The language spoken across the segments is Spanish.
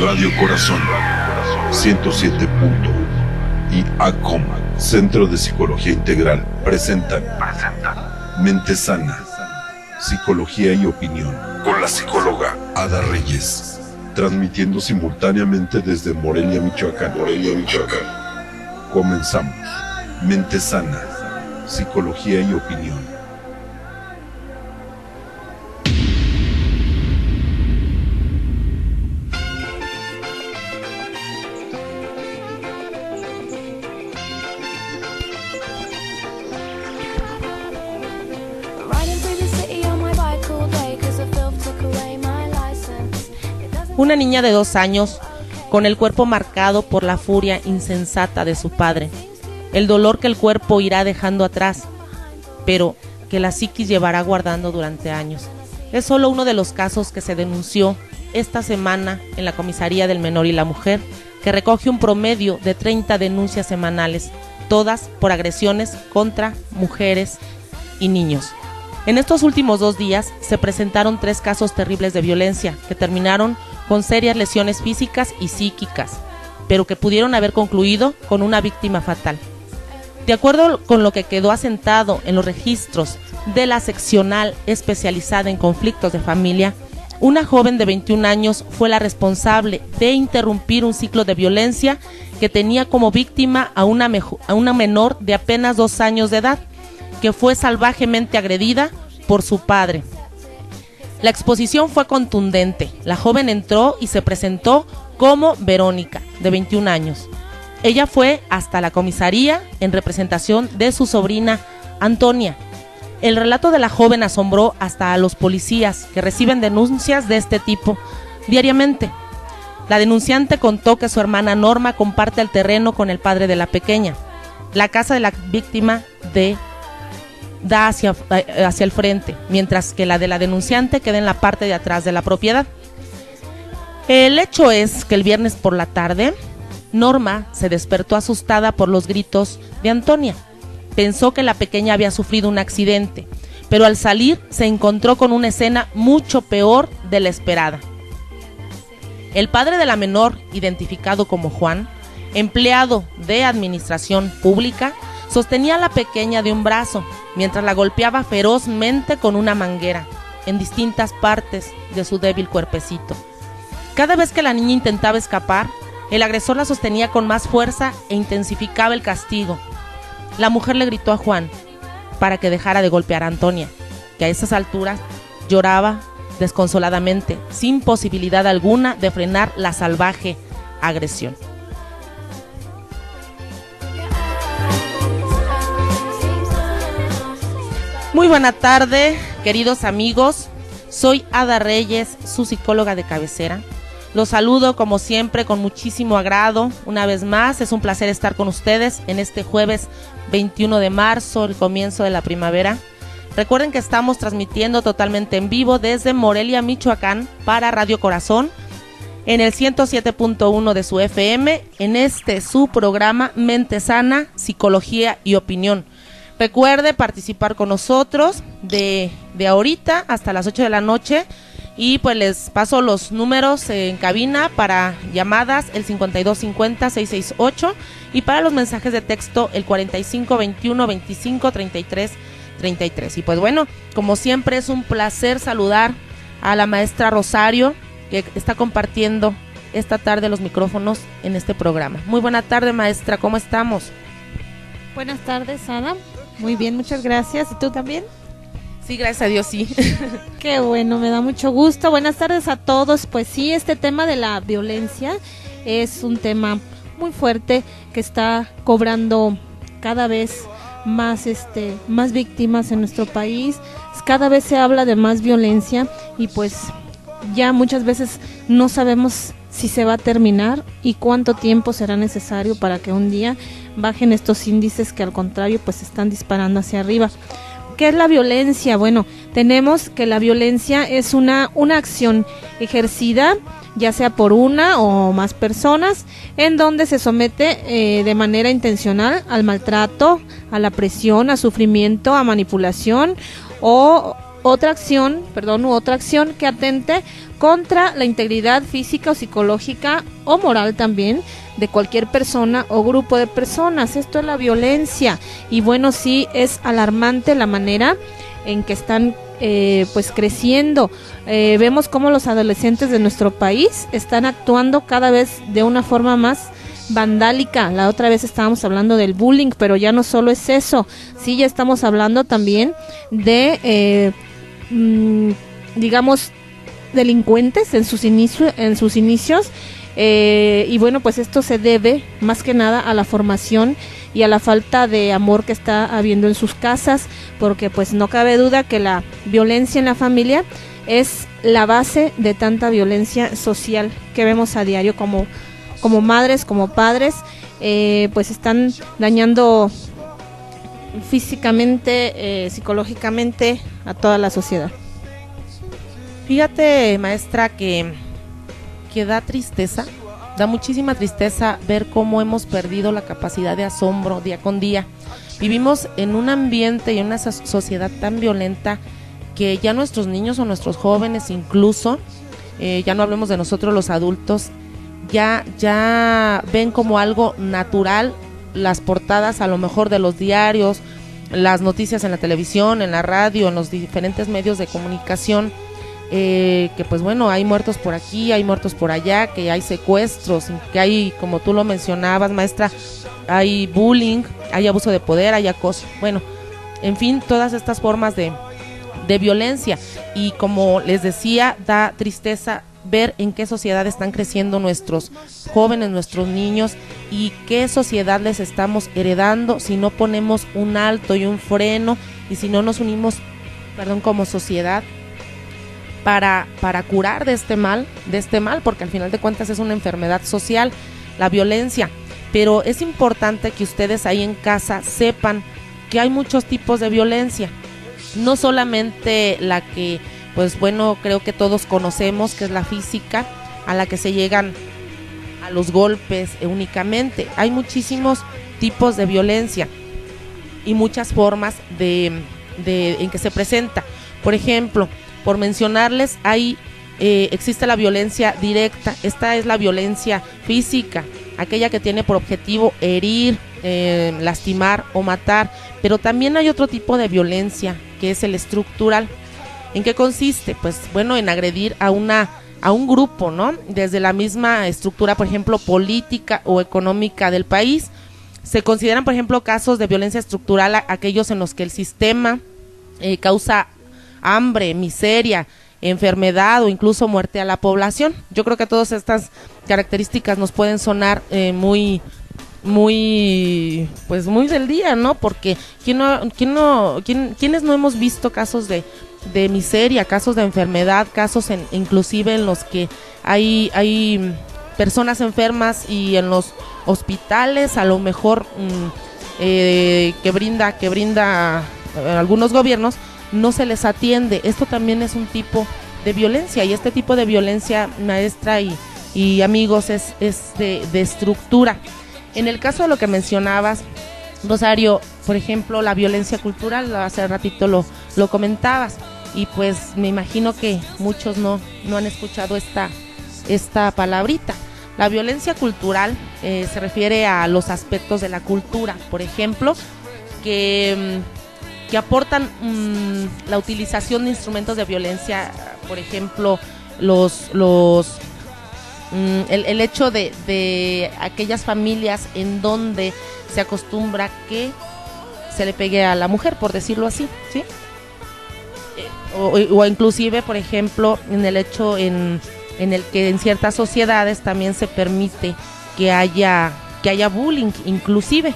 Radio Corazón 107. Y ACOM, Centro de Psicología Integral, presentan Mente Sana, Psicología y Opinión, con la psicóloga Ada Reyes, transmitiendo simultáneamente desde Morelia, Michoacán. Comenzamos. Mente Sana, Psicología y Opinión. Una niña de 2 años, con el cuerpo marcado por la furia insensata de su padre, el dolor que el cuerpo irá dejando atrás, pero que la psiquis llevará guardando durante años. Es solo uno de los casos que se denunció esta semana en la Comisaría del Menor y la Mujer, que recoge un promedio de 30 denuncias semanales, todas por agresiones contra mujeres y niños. En estos últimos 2 días se presentaron 3 casos terribles de violencia que terminaron con serias lesiones físicas y psíquicas, pero que pudieron haber concluido con una víctima fatal. De acuerdo con lo que quedó asentado en los registros de la seccional especializada en conflictos de familia, una joven de 21 años fue la responsable de interrumpir un ciclo de violencia que tenía como víctima a una menor de apenas 2 años de edad, que fue salvajemente agredida por su padre. La exposición fue contundente. La joven entró y se presentó como Verónica, de 21 años. Ella fue hasta la comisaría en representación de su sobrina Antonia. El relato de la joven asombró hasta a los policías, que reciben denuncias de este tipo diariamente. La denunciante contó que su hermana Norma comparte el terreno con el padre de la pequeña. La casa de la víctima da hacia el frente, mientras que la de la denunciante queda en la parte de atrás de la propiedad. El hecho es que el viernes por la tarde, Norma se despertó asustada por los gritos de Antonia. Pensó que la pequeña había sufrido un accidente, pero al salir se encontró con una escena mucho peor de la esperada. El padre de la menor, identificado como Juan, empleado de administración pública, sostenía a la pequeña de un brazo, mientras la golpeaba ferozmente con una manguera en distintas partes de su débil cuerpecito. Cada vez que la niña intentaba escapar, el agresor la sostenía con más fuerza e intensificaba el castigo. La mujer le gritó a Juan para que dejara de golpear a Antonia, que a esas alturas lloraba desconsoladamente, sin posibilidad alguna de frenar la salvaje agresión. Muy buena tarde, queridos amigos. Soy Ada Reyes, su psicóloga de cabecera. Los saludo como siempre con muchísimo agrado. Una vez más, es un placer estar con ustedes en este jueves 21 de marzo, el comienzo de la primavera. Recuerden que estamos transmitiendo totalmente en vivo desde Morelia, Michoacán, para Radio Corazón, en el 107.1 de su FM, en su programa Mente Sana, Psicología y Opinión. Recuerde participar con nosotros de ahorita hasta las 8 de la noche y pues les paso los números en cabina para llamadas, el 5250-668, y para los mensajes de texto el 4521-253333. Y pues bueno, como siempre es un placer saludar a la maestra Rosario, que está compartiendo esta tarde los micrófonos en este programa. Muy buena tarde, maestra, ¿cómo estamos? Buenas tardes, Ana. Muy bien, muchas gracias. ¿Y tú también? Sí, gracias a Dios, sí. Qué bueno, me da mucho gusto. Buenas tardes a todos. Pues sí, este tema de la violencia es un tema muy fuerte que está cobrando cada vez más víctimas en nuestro país. Cada vez se habla de más violencia y pues ya muchas veces no sabemos si se va a terminar y cuánto tiempo será necesario para que un día bajen estos índices que al contrario pues están disparando hacia arriba. ¿Qué es la violencia? Bueno, tenemos que la violencia es una acción ejercida ya sea por una o más personas, en donde se somete de manera intencional al maltrato, a la presión, a sufrimiento, a manipulación o otra acción que atente contra la integridad física o psicológica o moral también de cualquier persona o grupo de personas. Esto es la violencia, y bueno, sí es alarmante la manera en que están pues creciendo. Vemos cómo los adolescentes de nuestro país están actuando cada vez de una forma más vandálica. La otra vez estábamos hablando del bullying, pero ya no solo es eso, sí, ya estamos hablando también de digamos delincuentes en sus inicios, y bueno, pues esto se debe más que nada a la formación y a la falta de amor que está habiendo en sus casas, porque pues no cabe duda que la violencia en la familia es la base de tanta violencia social que vemos a diario, como madres, como padres, pues están dañando físicamente, psicológicamente a toda la sociedad. Fíjate, maestra, que da tristeza, da muchísima tristeza ver cómo hemos perdido la capacidad de asombro día con día. Vivimos en un ambiente y en una sociedad tan violenta que ya nuestros niños o nuestros jóvenes incluso, ya no hablemos de nosotros los adultos, ya ven como algo natural las portadas a lo mejor de los diarios, las noticias en la televisión, en la radio, en los diferentes medios de comunicación, que pues bueno, hay muertos por aquí, hay muertos por allá, que hay secuestros, que hay, como tú lo mencionabas, maestra, hay bullying, hay abuso de poder, hay acoso, bueno, en fin, todas estas formas de violencia. Y como les decía, da tristeza ver en qué sociedad están creciendo nuestros jóvenes, nuestros niños, y qué sociedad les estamos heredando si no ponemos un alto y un freno, y si no nos unimos, como sociedad para curar de este mal, porque al final de cuentas es una enfermedad social, la violencia. Pero es importante que ustedes ahí en casa sepan que hay muchos tipos de violencia, no solamente la que, pues bueno, creo que todos conocemos, que es la física, a la que se llegan a los golpes únicamente. Hay muchísimos tipos de violencia y muchas formas en que se presenta. Por ejemplo, por mencionarles, existe la violencia directa. Esta es la violencia física, aquella que tiene por objetivo herir, lastimar o matar. Pero también hay otro tipo de violencia, que es el estructural. ¿En qué consiste? Pues bueno, en agredir a un grupo, ¿no? Desde la misma estructura, por ejemplo, política o económica del país. Se consideran, por ejemplo, casos de violencia estructural aquellos en los que el sistema causa hambre, miseria, enfermedad o incluso muerte a la población. Yo creo que todas estas características nos pueden sonar muy del día, ¿no? Porque ¿quiénes no hemos visto casos de miseria, casos de enfermedad, casos inclusive en los que hay personas enfermas y en los hospitales a lo mejor que brinda algunos gobiernos, no se les atiende? Esto también es un tipo de violencia, y este tipo de violencia, maestra y amigos, es de estructura. En el caso de lo que mencionabas, Rosario, por ejemplo, la violencia cultural, hace ratito lo comentabas, y pues me imagino que muchos no han escuchado esta palabrita. La violencia cultural se refiere a los aspectos de la cultura, por ejemplo, que aportan la utilización de instrumentos de violencia, por ejemplo, el hecho de aquellas familias en donde se acostumbra que se le pegue a la mujer, por decirlo así, ¿sí? O inclusive, por ejemplo, en el hecho en el que en ciertas sociedades también se permite que haya bullying, inclusive.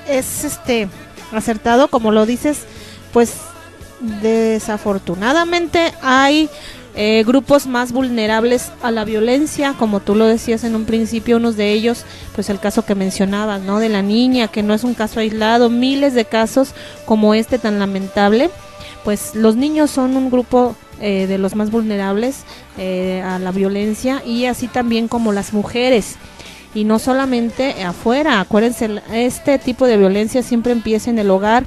Es acertado, como lo dices, pues desafortunadamente hay grupos más vulnerables a la violencia, como tú lo decías en un principio, unos de ellos, pues el caso que mencionabas, ¿no? De la niña, que no es un caso aislado, miles de casos como este tan lamentable. Pues los niños son un grupo de los más vulnerables a la violencia, y así también como las mujeres. Y no solamente afuera, acuérdense, este tipo de violencia siempre empieza en el hogar,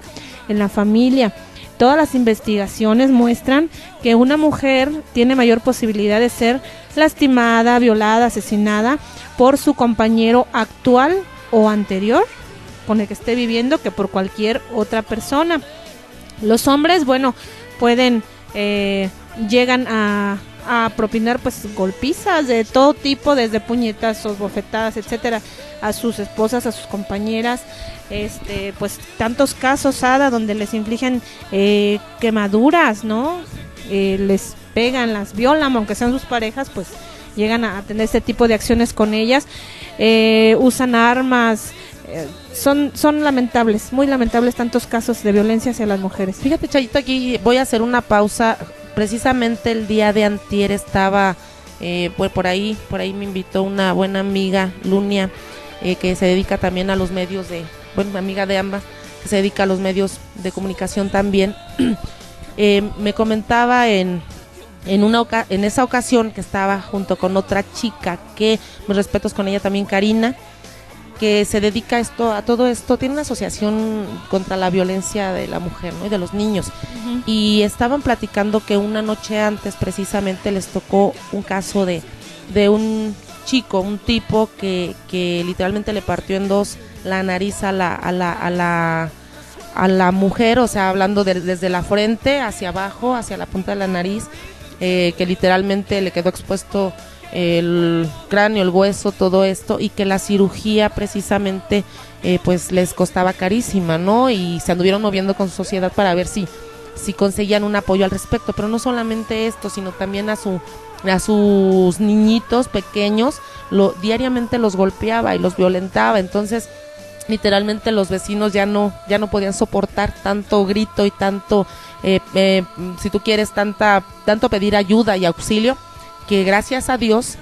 en la familia. Todas las investigaciones muestran que una mujer tiene mayor posibilidad de ser lastimada, violada, asesinada por su compañero actual o anterior con el que esté viviendo que por cualquier otra persona. Los hombres, bueno, pueden, llegan a propinar pues golpizas de todo tipo, desde puñetazos, bofetadas, etcétera, a sus esposas, a sus compañeras, pues tantos casos, Ada, donde les infligen quemaduras, ¿no? Les pegan, las violan, aunque sean sus parejas, pues llegan a tener este tipo de acciones con ellas, usan armas, son lamentables, muy lamentables tantos casos de violencia hacia las mujeres. Fíjate, Chayito, aquí voy a hacer una pausa. Precisamente el día de antier estaba por ahí me invitó una buena amiga, Lunia, que se dedica también a los medios amiga de ambas, que se dedica a los medios de comunicación también. Me comentaba en esa ocasión que estaba junto con otra chica, que mis respetos con ella también, Karina, que se dedica a todo esto, tiene una asociación contra la violencia de la mujer, ¿no? Y de los niños. Uh-huh. Y estaban platicando que una noche antes precisamente les tocó un caso de un chico, un tipo que literalmente le partió en dos la nariz a la mujer, o sea, hablando desde la frente hacia abajo, hacia la punta de la nariz, que literalmente le quedó expuesto el cráneo, el hueso, todo esto, y que la cirugía precisamente pues les costaba carísima, ¿no? Y se anduvieron moviendo con su sociedad para ver si conseguían un apoyo al respecto, pero no solamente esto, sino también a sus niñitos pequeños, diariamente los golpeaba y los violentaba. Entonces literalmente los vecinos ya no podían soportar tanto grito y tanto si tú quieres tanto pedir ayuda y auxilio, que gracias a Dios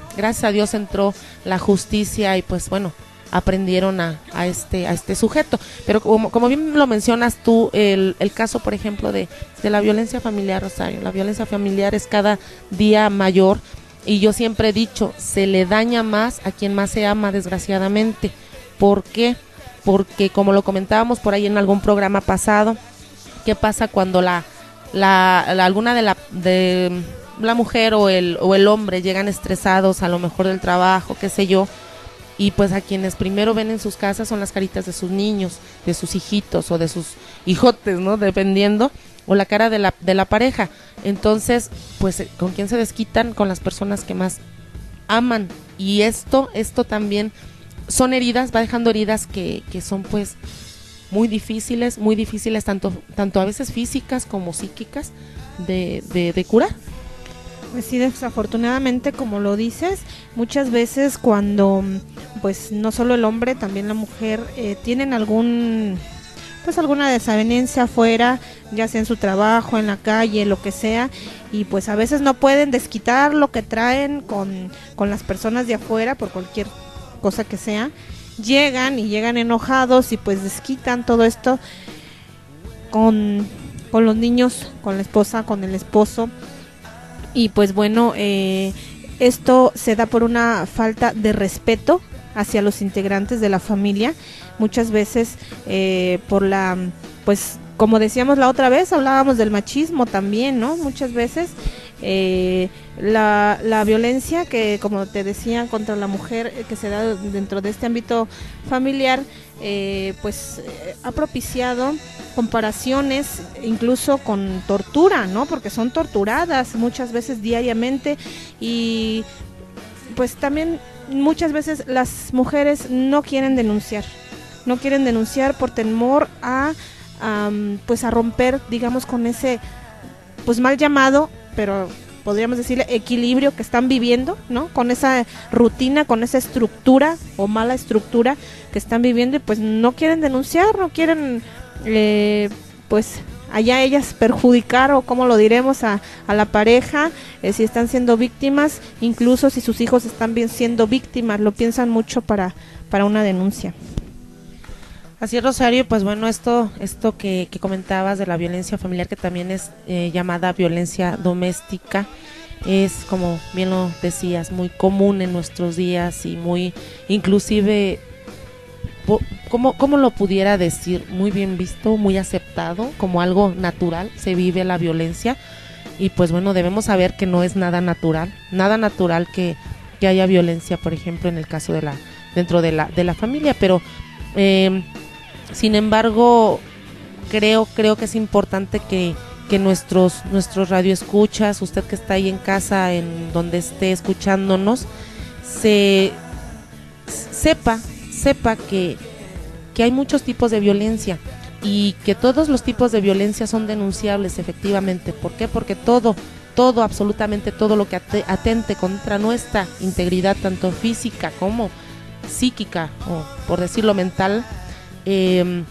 entró la justicia y pues bueno, aprendieron a este sujeto. Pero como bien lo mencionas tú, el caso, por ejemplo, de la violencia familiar, Rosario, la violencia familiar es cada día mayor, y yo siempre he dicho, se le daña más a quien más se ama, desgraciadamente. ¿Por qué? Porque como lo comentábamos por ahí en algún programa pasado, ¿qué pasa cuando alguna de la mujer o el hombre llegan estresados a lo mejor del trabajo, qué sé yo, y pues a quienes primero ven en sus casas son las caritas de sus niños, de sus hijitos o de sus hijotes, ¿no? Dependiendo, o la cara de la pareja. Entonces, pues, ¿con quién se desquitan? Con las personas que más aman. Y esto también son heridas, va dejando heridas que son pues muy difíciles, tanto a veces físicas como psíquicas de curar. Pues sí, desafortunadamente, como lo dices, muchas veces cuando pues no solo el hombre, también la mujer tienen alguna desavenencia afuera, ya sea en su trabajo, en la calle, lo que sea, y pues a veces no pueden desquitar lo que traen con las personas de afuera por cualquier cosa que sea, llegan enojados y pues desquitan todo esto con los niños, con la esposa, con el esposo. Y pues bueno, esto se da por una falta de respeto hacia los integrantes de la familia, muchas veces por pues como decíamos la otra vez, hablábamos del machismo también, ¿no? Muchas veces la violencia que, como te decía, contra la mujer que se da dentro de este ámbito familiar, ha propiciado comparaciones incluso con tortura, ¿no? Porque son torturadas muchas veces diariamente, y pues también muchas veces las mujeres no quieren denunciar por temor a romper, digamos, con ese pues mal llamado, pero podríamos decirle equilibrio que están viviendo, ¿no? Con esa rutina, con esa estructura o mala estructura que están viviendo, y pues no quieren denunciar, no quieren pues allá ellas perjudicar, o como lo diremos, a la pareja, si están siendo víctimas, incluso si sus hijos están bien siendo víctimas, lo piensan mucho para una denuncia. Así es, Rosario. Pues bueno, esto que comentabas de la violencia familiar, que también es llamada violencia doméstica, es, como bien lo decías, muy común en nuestros días, y muy inclusive ¿cómo lo pudiera decir? Muy bien visto, muy aceptado, como algo natural, se vive la violencia. Y pues bueno, debemos saber que no es nada natural que haya violencia, por ejemplo, en el caso dentro de la familia, pero sin embargo, creo que es importante que nuestros radioescuchas, usted que está ahí en casa, en donde esté escuchándonos, sepa que hay muchos tipos de violencia y que todos los tipos de violencia son denunciables, efectivamente. ¿Por qué? Porque todo, absolutamente todo lo que atente contra nuestra integridad, tanto física como psíquica, o por decirlo mental, es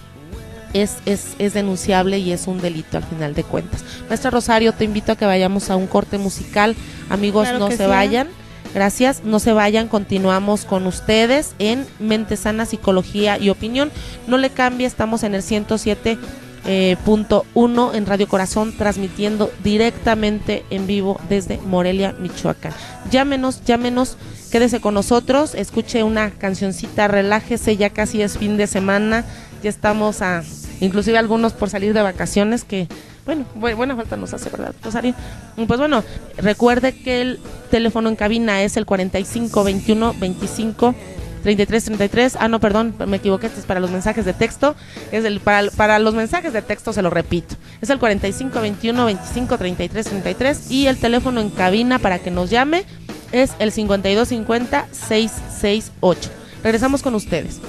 denunciable y es un delito al final de cuentas. Maestra Rosario, te invito a que vayamos a un corte musical. Amigos, claro, no se vayan. Gracias, no se vayan, continuamos con ustedes en Mente Sana, Psicología y Opinión. No le cambie, estamos en el 107.1 en Radio Corazón, transmitiendo directamente en vivo desde Morelia, Michoacán. Llámenos, quédese con nosotros, escuche una cancioncita, relájese, ya casi es fin de semana, ya estamos inclusive algunos por salir de vacaciones, que bueno, buena falta nos hace, ¿verdad, Rosario? Pues bueno, recuerde que el teléfono en cabina es el 4521-25-3333. No, perdón, me equivoqué, este es para los mensajes de texto. Para los mensajes de texto, se lo repito, es el 4521-25-3333 y el teléfono en cabina para que nos llame es el 5250-668. Regresamos con ustedes.